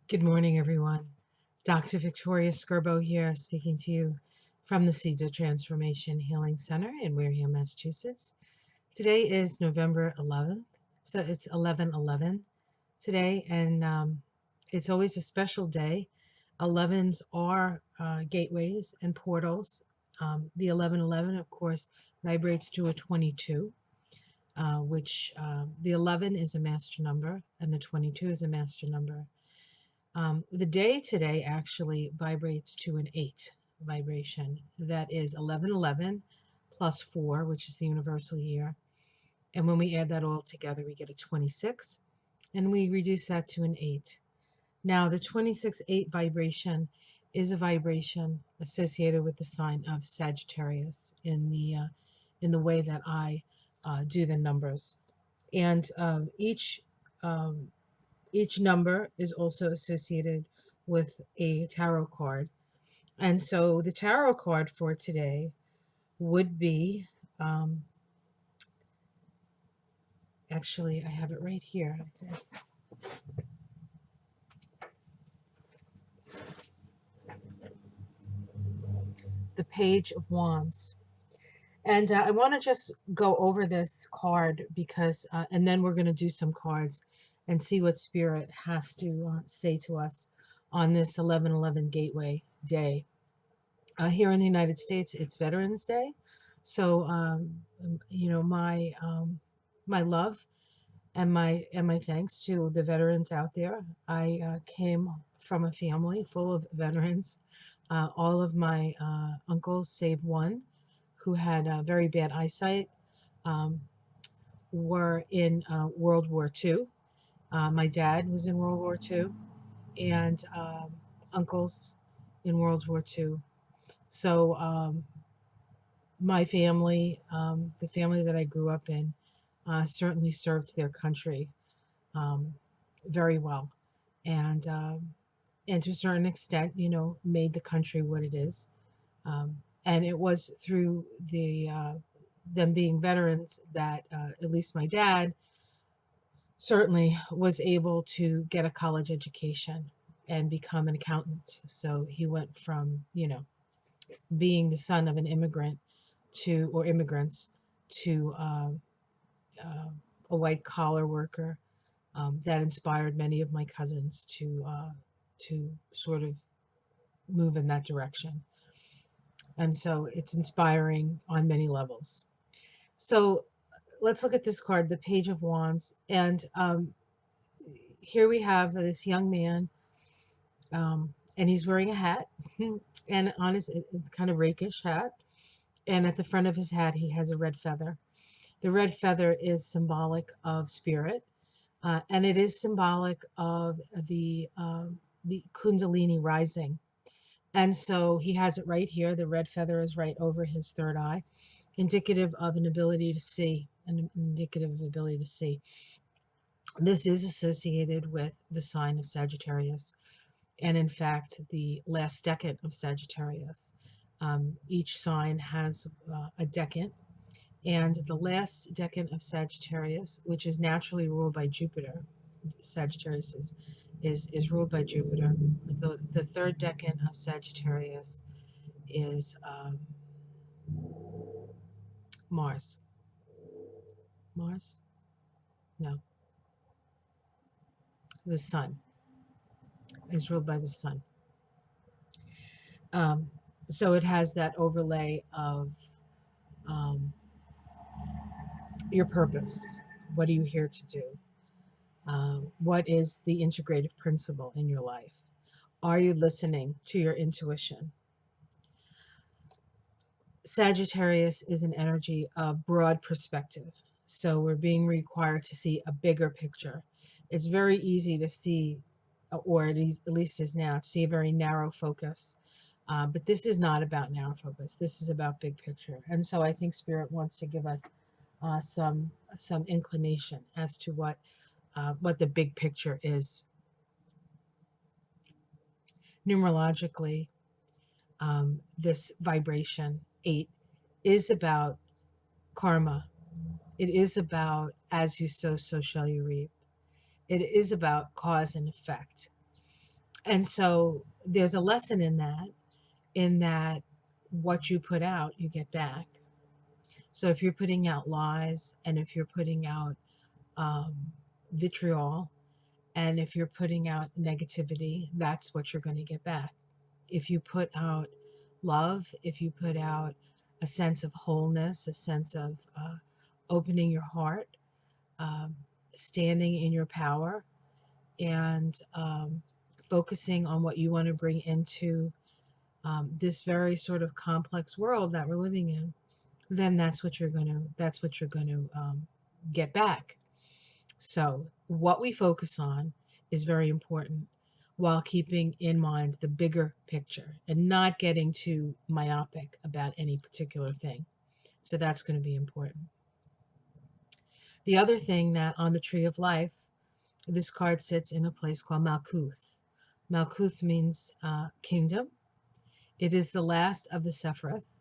Good morning, everyone. Dr. Victoria Skirbo here, speaking to you from the Seeds of Transformation Healing Center in Wareham, Massachusetts. Today is November 11th, so it's 11/11 today, and it's always a special day. 11s are gateways and portals. The 11/11, of course, vibrates to a 22, which the 11 is a master number and the 22 is a master number. The day today actually vibrates to an 8 vibration. That is 11/11 plus 4, which is the universal year. And when we add that all together, we get a 26, and we reduce that to an 8. Now, the 26/8 vibration is a vibration associated with the sign of Sagittarius in the way that I do the numbers. And um, each number is also associated with a tarot card. And so the tarot card for today would be um, actually, I have it right here. The Page of Wands. And I want to just go over this card because, and then we're going to do some cards and see what Spirit has to say to us on this 11/11 Gateway Day. Here in the United States, it's Veterans Day. So, my love and my thanks to the veterans out there. I came from a family full of veterans. All of my uncles, save one, who had very bad eyesight, um, were in World War II. My dad was in World War II, and uncles in World War II. So my family, the family that I grew up in, certainly served their country um, very well, and and to a certain extent, made the country what it is. And it was through them being veterans that at least my dad certainly was able to get a college education and become an accountant. So he went from being the son of an immigrant to or immigrants to uh, a white collar worker that inspired many of my cousins to sort of move in that direction. And so it's inspiring on many levels. So let's look at this card, the Page of Wands. And here we have this young man, and he's wearing a hat, and on his kind of rakish hat. And at the front of his hat, he has a red feather. The red feather is symbolic of spirit, and it is symbolic of the Kundalini rising. And so he has it right here. The red feather is right over his third eye, indicative of an ability to see, an indicative of ability to see. This is associated with the sign of Sagittarius, and in fact, the last decan of Sagittarius. Each sign has a decan, and the last decan of Sagittarius, which is naturally ruled by Jupiter, Sagittarius is ruled by Jupiter. The third decan of Sagittarius is Mars. Mars? No, the Sun is ruled by the Sun. Um, so it has that overlay of um, your purpose. What are you here to do? What is the integrative principle in your life? Are you listening to your intuition? Sagittarius is an energy of broad perspective. So we're being required to see a bigger picture. It's very easy to see, or at least is now, to see a very narrow focus. But this is not about narrow focus. This is about big picture. And so I think Spirit wants to give us some inclination as to what the big picture is. Numerologically, this vibration 8 is about karma. It is about as you sow, so shall you reap. It is about cause and effect. And so there's a lesson in that what you put out, you get back. So if you're putting out lies, and if you're putting out um, vitriol, and if you're putting out negativity, that's what you're going to get back. If you put out love, if you put out a sense of wholeness, a sense of opening your heart, um, standing in your power, and focusing on what you want to bring into this very sort of complex world that we're living in, then that's what you're going to get back. So what we focus on is very important, while keeping in mind the bigger picture and not getting too myopic about any particular thing. So that's going to be important. The other thing, that on the tree of life, this card sits in a place called Malkuth. Malkuth means kingdom. It is the last of the Sephiroth.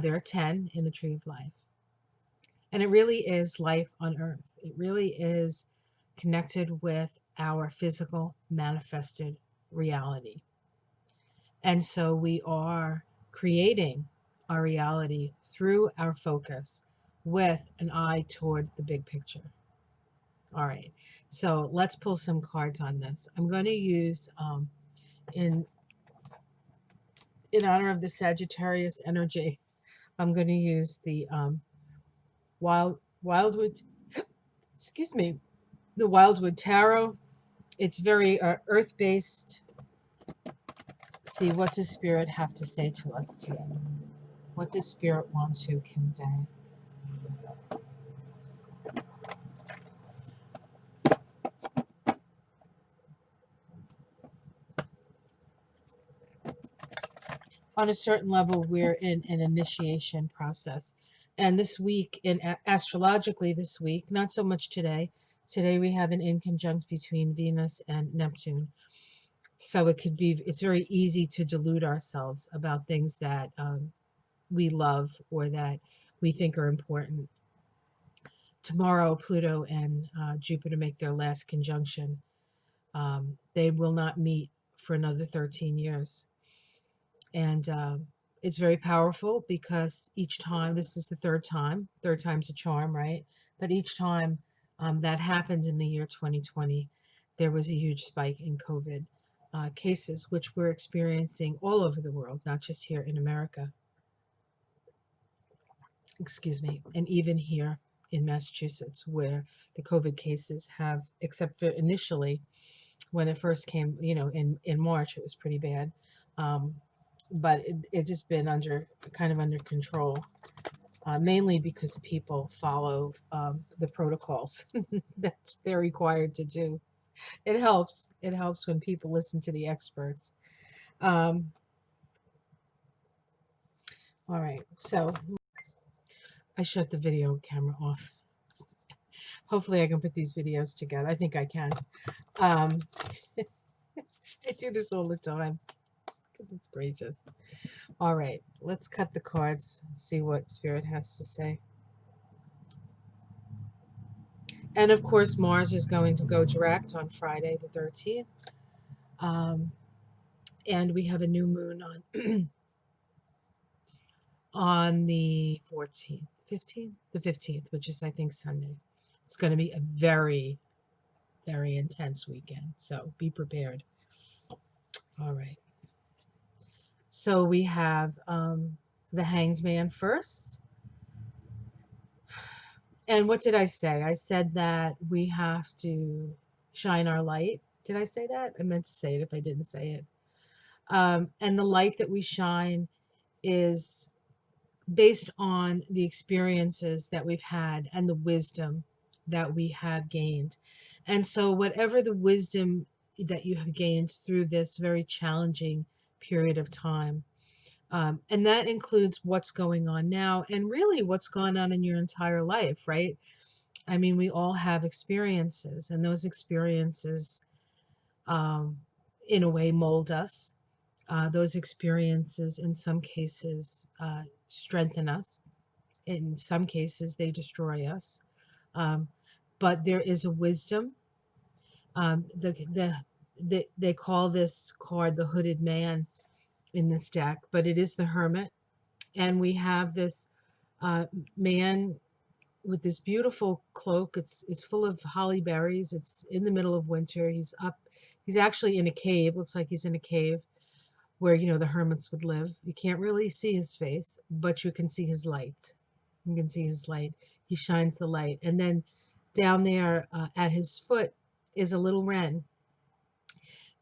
There are 10 in the tree of life. And it really is life on earth. It really is connected with our physical manifested reality. And so we are creating our reality through our focus with an eye toward the big picture. All right, so let's pull some cards on this. I'm going to use, in honor of the Sagittarius energy, I'm going to use the Wildwood, excuse me, the Wildwood Tarot. It's very earth-based. See, what does Spirit have to say to us today? What does Spirit want to convey? On a certain level, we're in an initiation process. And this week, astrologically this week, not so much today. Today we have an inconjunct between Venus and Neptune. So it's very easy to delude ourselves about things that we love or that we think are important. Tomorrow, Pluto and Jupiter make their last conjunction. They will not meet for another 13 years. And it's very powerful, because each time, this is the third time's a charm, right? But each time that happened in the year 2020, there was a huge spike in COVID cases, which we're experiencing all over the world, not just here in America. Excuse me. And even here in Massachusetts, where the COVID cases have, except for initially when it first came, in March, it was pretty bad. But it just been kind of under control, mainly because people follow the protocols that they're required to do. It helps. It helps when people listen to the experts. Um, all right, so I shut the video camera off. Hopefully I can put these videos together. I think I can. Um, I do this all the time. Goodness gracious. All right, let's cut the cards, see what Spirit has to say. And of course, Mars is going to go direct on Friday the 13th. And we have a new moon on on the 14th, 15th, the 15th, which is, I think, Sunday. It's going to be a very, very intense weekend. So be prepared. All right. So we have the Hanged Man first. And what did I say? I said that we have to shine our light. Did I say that? I meant to say it if I didn't say it. And the light that we shine is based on the experiences that we've had and the wisdom that we have gained. And so, whatever the wisdom that you have gained through this very challenging period of time, and that includes what's going on now and really what's gone on in your entire life, right? I mean, we all have experiences, and those experiences, um, in a way, mold us. Those experiences, in some cases, strengthen us. In some cases, they destroy us. Um, but there is a wisdom. The they call this card the Hooded Man in this deck, but it is the Hermit. And we have this uh, man with this beautiful cloak. It's full of holly berries. It's in the middle of winter. He's up. He's actually in a cave. Looks like he's in a cave where the hermits would live. You can't really see his face, but you can see his light. You can see his light. He shines the light, and then down there at his foot is a little wren.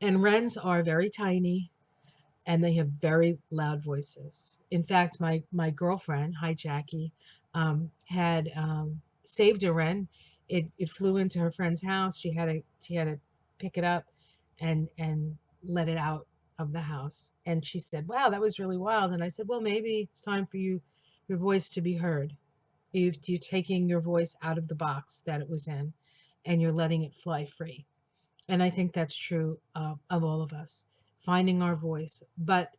And wrens are very tiny and they have very loud voices. In fact, my girlfriend, hi Jackie, had saved a wren. It flew into her friend's house. She had to pick it up and let it out of the house. And she said, "Wow, that was really wild." And I said, "Well, maybe it's time for your voice to be heard. You're taking your voice out of the box that it was in, and you're letting it fly free." And I think that's true of all of us, finding our voice. But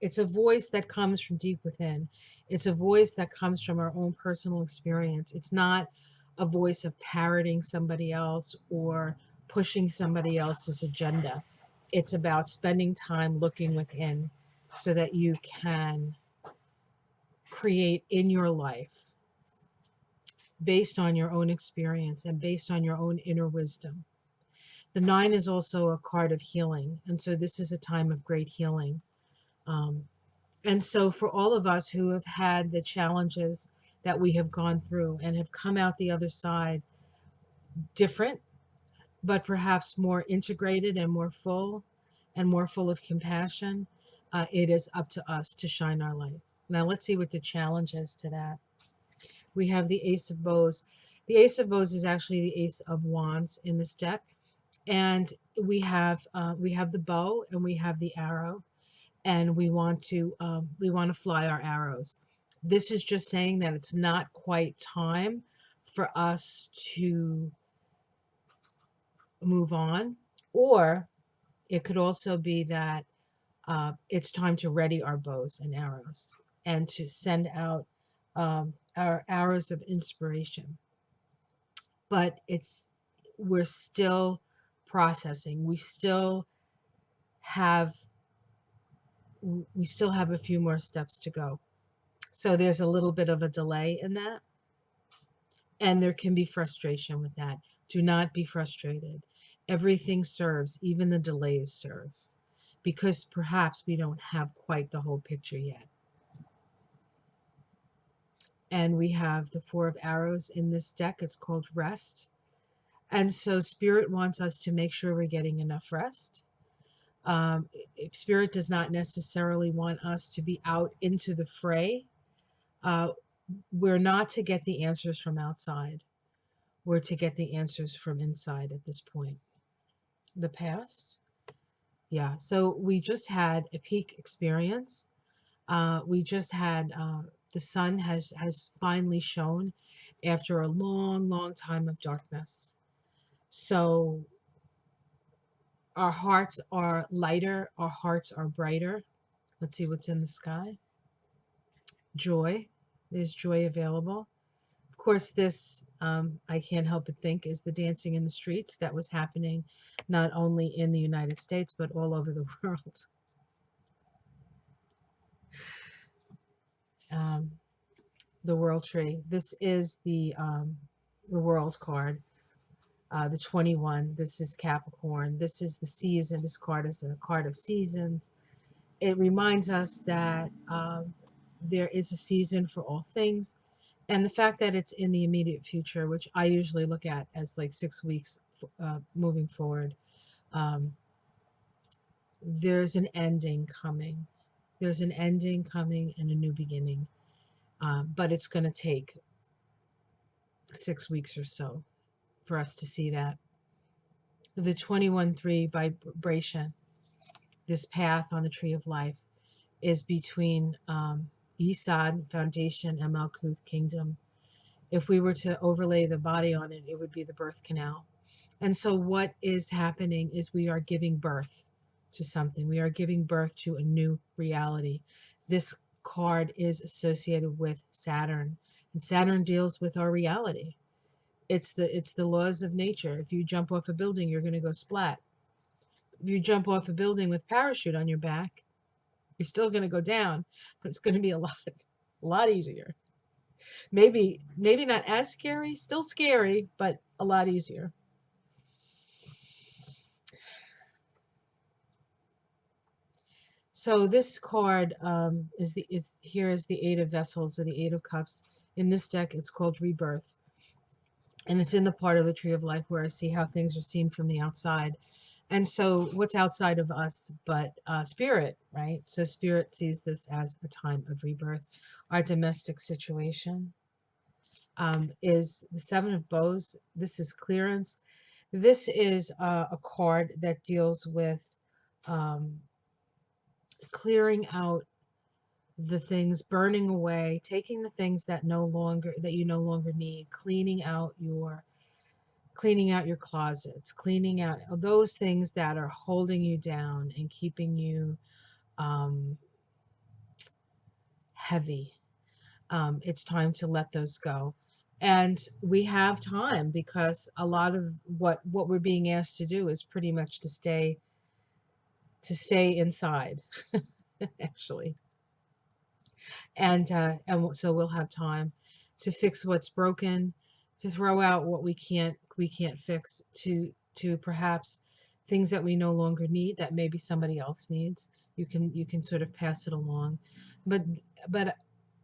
it's a voice that comes from deep within. It's a voice that comes from our own personal experience. It's not a voice of parroting somebody else or pushing somebody else's agenda. It's about spending time looking within so that you can create in your life based on your own experience and based on your own inner wisdom. The nine is also a card of healing. And so this is a time of great healing. Um, and so for all of us who have had the challenges that we have gone through and have come out the other side different, but perhaps more integrated and more full of compassion, it is up to us to shine our light. Now let's see what the challenge is to that. We have the Ace of Bows. The Ace of Bows is actually the Ace of Wands in this deck. And we have the bow and we have the arrow, and we want to fly our arrows. This is just saying that it's not quite time for us to move on, or it could also be that it's time to ready our bows and arrows and to send out our arrows of inspiration. But we're still processing. Have we still have a few more steps to go. So there's a little bit of a delay in that, and there can be frustration with that. Do not be frustrated. Everything serves, even the delays serve, because perhaps we don't have quite the whole picture yet. And we have the Four of Arrows in this deck. It's called Rest. And so Spirit wants us to make sure we're getting enough rest. Spirit does not necessarily want us to be out into the fray. We're not to get the answers from outside. We're to get the answers from inside at this point. The past? Yeah. So we just had a peak experience. We just had the sun has finally shone after a long, long time of darkness. So our hearts are lighter, our hearts are brighter. Let's see what's in the sky. Joy. There's joy available. Of course, this, I can't help but think, is the dancing in the streets that was happening not only in the United States, but all over the world. Um, the World Tree. This is the World card, the 21. This is Capricorn. This is the season. This card is a card of seasons. It reminds us that there is a season for all things. And the fact that it's in the immediate future, which I usually look at as like 6 weeks moving forward, um, there's an ending coming. There's an ending coming and a new beginning. But it's going to take 6 weeks or so for us to see that. The 21-3 vibration, this path on the tree of life, is between Yesod, foundation, and Malkuth, kingdom. If we were to overlay the body on it, it would be the birth canal. And so what is happening is we are giving birth to something. We are giving birth to a new reality. This card is associated with Saturn, and Saturn deals with our reality. It's the laws of nature. If you jump off a building, you're going to go splat. if you jump off a building with parachute on your back, you're still going to go down, but it's going to be a lot easier. Maybe not as scary, still scary, but a lot easier. So this card is here is the Eight of Vessels, or the Eight of Cups. In this deck, it's called Rebirth, and it's in the part of the Tree of Life where I see how things are seen from the outside. And so, what's outside of us but spirit, right? So, spirit sees this as a time of rebirth. Our domestic situation is the Seven of Bows. This is clearance. This is a card that deals with um, clearing out the things, burning away, taking the things that you no longer need, cleaning out your closets, cleaning out those things that are holding you down and keeping you um, heavy. It's time to let those go. And we have time, because a lot of what we're being asked to do is pretty much to stay inside, actually. And so we'll have time to fix what's broken, to throw out what we can't fix, to perhaps things that we no longer need that maybe somebody else needs. You can sort of pass it along, but but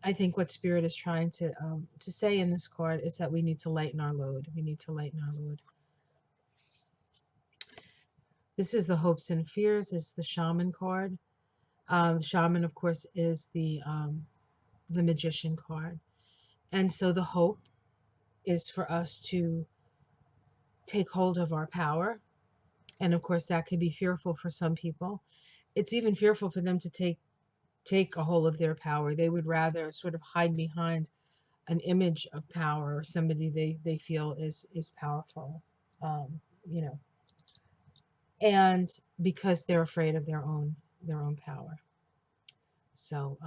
I think what spirit is trying to say in this card is that we need to lighten our load. We need to lighten our load. This is the hopes and fears. This is the shaman card. The shaman, of course, is the magician card. And so the hope is for us to take hold of our power. And of course, that could be fearful for some people. It's even fearful for them to take a hold of their power. They would rather sort of hide behind an image of power, or somebody they feel is powerful, um, you know, and because they're afraid of their own power. So,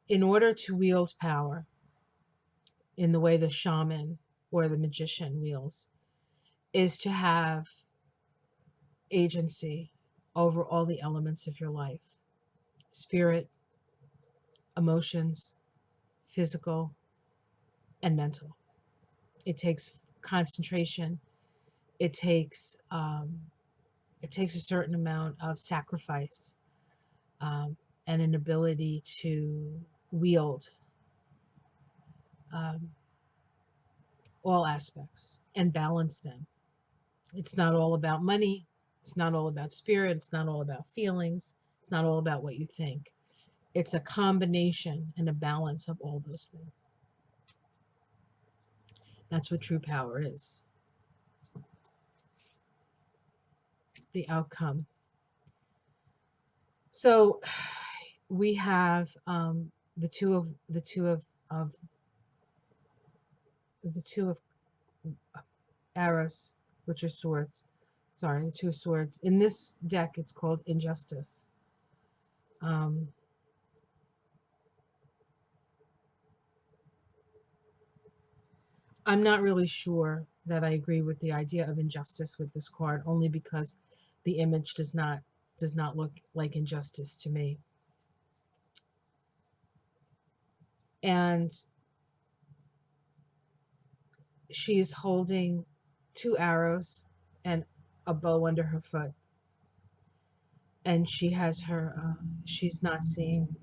in order to wield power in the way the shaman or the magician wields, is to have agency over all the elements of your life: spirit, emotions, physical, and mental. It takes concentration. It takes it takes a certain amount of sacrifice, um, and an ability to wield um, all aspects and balance them. It's not all about money. It's not all about spirit. It's not all about feelings. It's not all about what you think. It's a combination and a balance of all those things. That's what true power is. The outcome. So we have the two of arrows, which are swords. Sorry, the two of swords. In this deck, it's called injustice. Um, I'm not really sure that I agree with the idea of injustice with this card, only because the image does not look like injustice to me. And she is holding two arrows and a bow under her foot, and she's not seeing,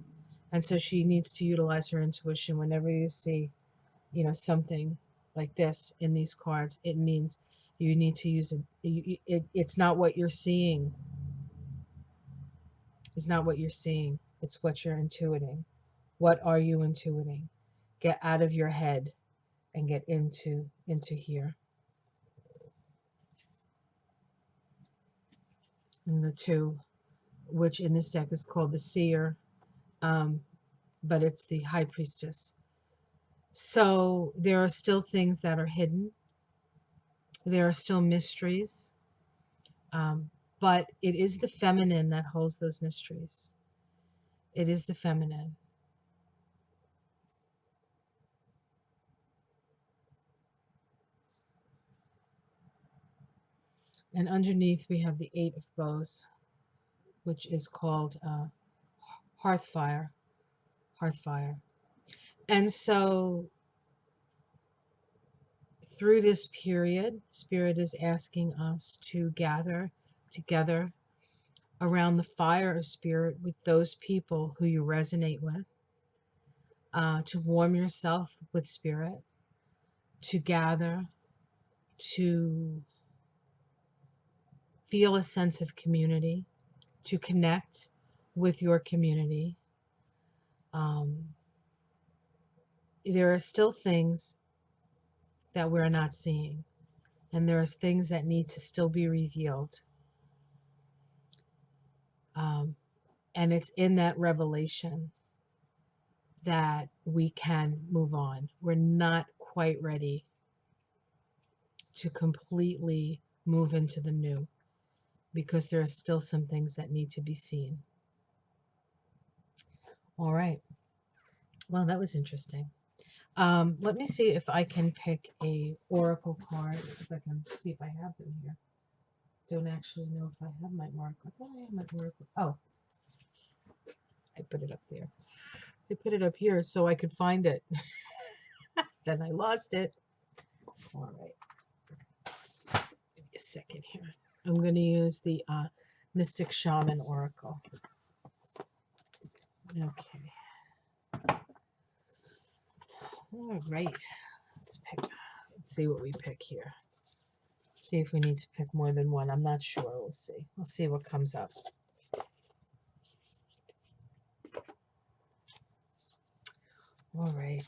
and so she needs to utilize her intuition. Whenever you see, something like this in these cards, it means you need to use it's not what you're seeing. It's not what you're seeing. It's what you're intuiting. What are you intuiting? Get out of your head and get into here. And the two, which in this deck is called the seer, um, but it's the high priestess. So there are still things that are hidden. There are still mysteries, but it is the feminine that holds those mysteries. It is the feminine. And underneath we have the Eight of Bows, which is called hearth fire. Hearth fire. And so through this period, Spirit is asking us to gather together around the fire of Spirit with those people who you resonate with, to warm yourself with Spirit, to gather, to feel a sense of community, to connect with your community. There are still things that we're not seeing, and there are things that need to still be revealed. And it's in that revelation that we can move on. We're not quite ready to completely move into the new because there are still some things that need to be seen. All right. Well, that was interesting. Let me see if I can pick a oracle card, if I can see if I have them here. Don't actually know if I have my oracle. I thought I had my oracle. Oh, I put it up there. I put it up here so I could find it. Then I lost it. All right. Give me a second here. I'm going to use the Mystic Shaman Oracle. Okay. All right. Let's see what we pick here. See if we need to pick more than one. I'm not sure. We'll see. We'll see what comes up. All right.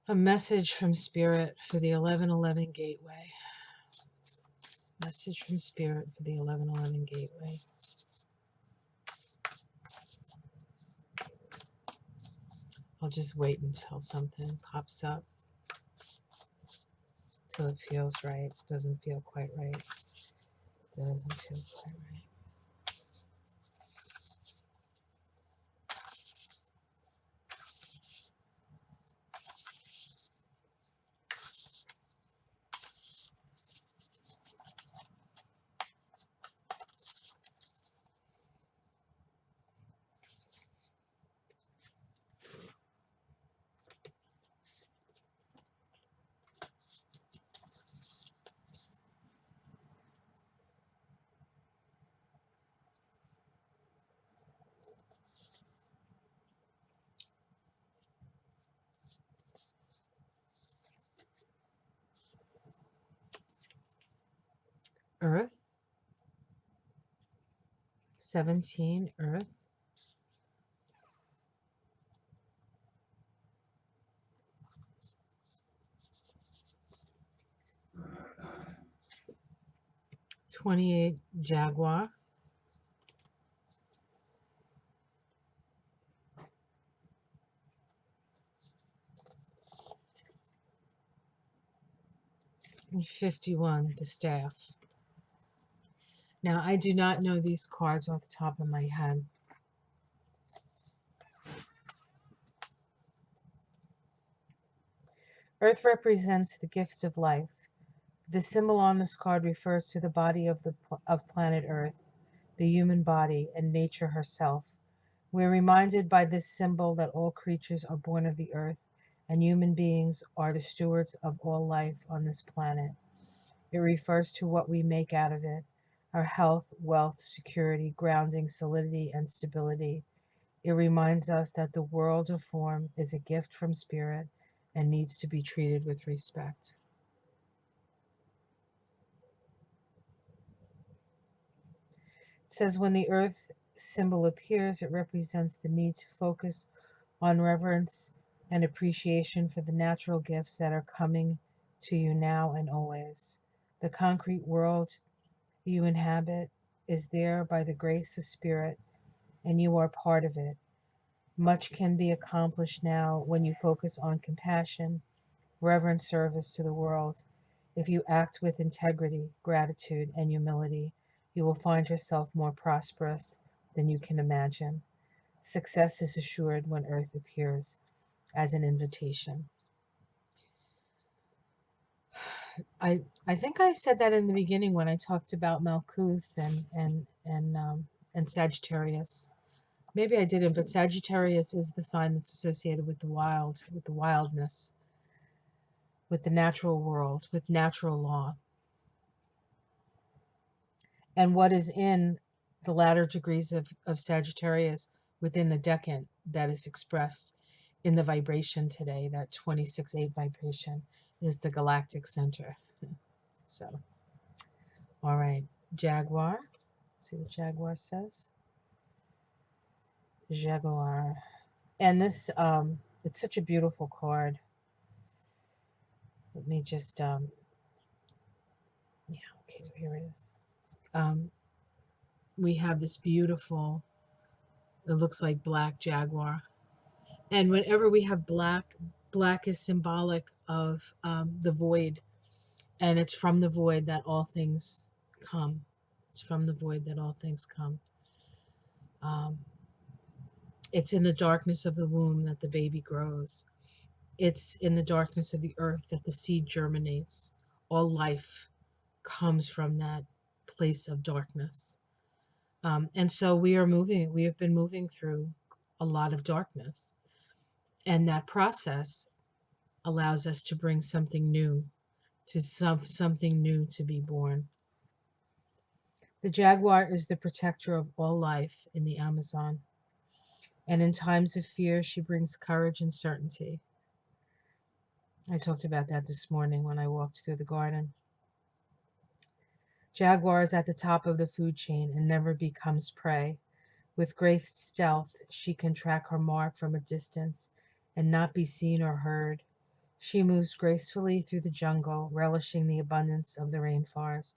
A message from Spirit for the 1111 Gateway. Message from Spirit for the 1111 Gateway. I'll just wait until something pops up. Till it feels right. Doesn't feel quite right. Doesn't feel quite right. Earth. 17, Earth. $28, Jaguar. And 51, the Staff. Now, I do not know these cards off the top of my head. Earth represents the gifts of life. The symbol on this card refers to the body of planet Earth, the human body, and nature herself. We're reminded by this symbol that all creatures are born of the earth, and human beings are the stewards of all life on this planet. It refers to what we make out of it, our health, wealth, security, grounding, solidity, and stability. It reminds us that the world of form is a gift from Spirit and needs to be treated with respect. It says when the earth symbol appears, it represents the need to focus on reverence and appreciation for the natural gifts that are coming to you now and always. The concrete world you inhabit is there by the grace of Spirit, and you are part of it. Much can be accomplished now when you focus on compassion, reverent service to the world. If you act with integrity, gratitude, and humility, you will find yourself more prosperous than you can imagine. Success is assured when Earth appears as an invitation. I think I said that in the beginning when I talked about Malkuth and Sagittarius. Maybe I didn't, but Sagittarius is the sign that's associated with the wild, with the wildness, with the natural world, with natural law. And what is in the latter degrees of Sagittarius within the decan that is expressed in the vibration today, that 26-8 vibration, is the galactic center. So, all right, Jaguar. See what Jaguar says. Jaguar. And this, it's such a beautiful card. Let me just, yeah, okay, here it is. We have this beautiful, it looks like black jaguar. And whenever we have black, black is symbolic of the void. And it's from the void that all things come. It's from the void that all things come. Um, it's in the darkness of the womb that the baby grows. It's in the darkness of the earth that the seed germinates. All life comes from that place of darkness. And so we have been moving through a lot of darkness. And that process allows us to bring something new, to something new to be born. The jaguar is the protector of all life in the Amazon. And in times of fear, she brings courage and certainty. I talked about that this morning when I walked through the garden. Jaguar is at the top of the food chain and never becomes prey. With great stealth, she can track her mark from a distance and not be seen or heard. She moves gracefully through the jungle, relishing the abundance of the rainforest,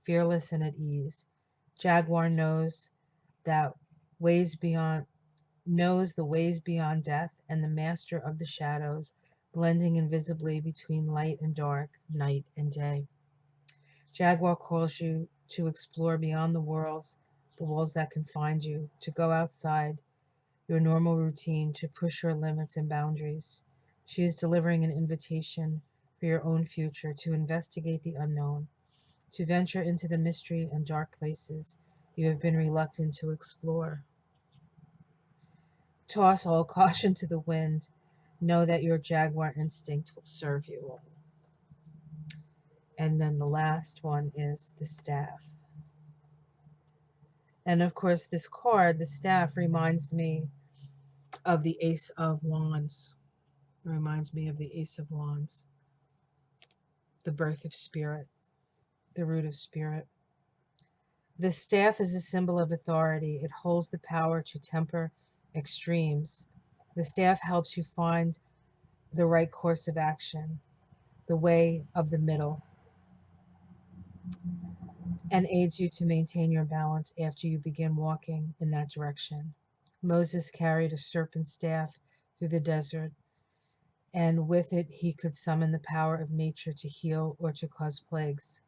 fearless and at ease. Jaguar that ways beyond knows the ways beyond death and the master of the shadows, blending invisibly between light and dark, night and day. Jaguar calls you to explore beyond the walls that confine you, to go outside your normal routine, to push your limits and boundaries. She is delivering an invitation for your own future to investigate the unknown, to venture into the mystery and dark places you have been reluctant to explore. Toss all caution to the wind. Know that your jaguar instinct will serve you. And then the last one is the staff. And of course, this card, the staff, reminds me of the Ace of Wands. It reminds me of the Ace of Wands, the birth of spirit, the root of spirit. The staff is a symbol of authority. It holds the power to temper extremes. The staff helps you find the right course of action, the way of the middle, and aids you to maintain your balance after you begin walking in that direction. Moses carried a serpent staff through the desert, and with it he could summon the power of nature to heal or to cause plagues.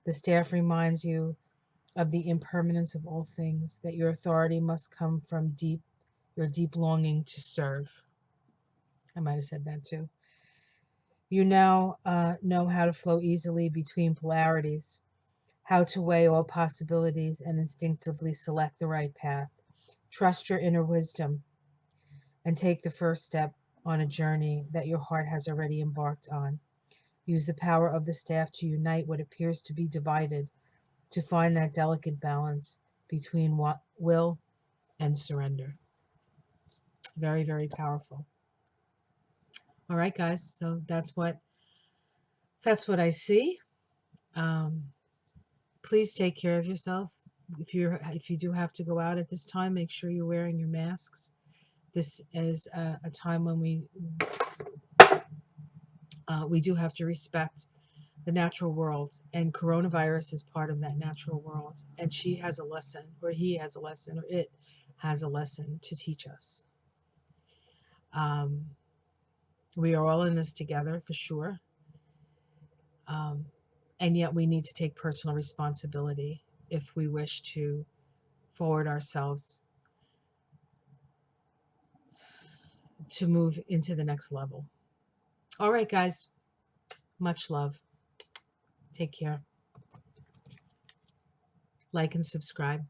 The staff reminds you of the impermanence of all things, that your authority must come from your deep longing to serve. I might have said that too. You now know how to flow easily between polarities, how to weigh all possibilities and instinctively select the right path. Trust your inner wisdom and take the first step on a journey that your heart has already embarked on. Use the power of the staff to unite what appears to be divided, to find that delicate balance between will and surrender. Very, very powerful. All right, guys. So that's what I see. Um, please take care of yourself. If you do have to go out at this time, make sure you're wearing your masks. This is a time when we do have to respect the natural world, and coronavirus is part of that natural world. And she has a lesson, or he has a lesson, or it has a lesson to teach us. Um, we are all in this together for sure. And yet we need to take personal responsibility if we wish to forward ourselves to move into the next level. All right, guys. Much love. Take care. Like and subscribe.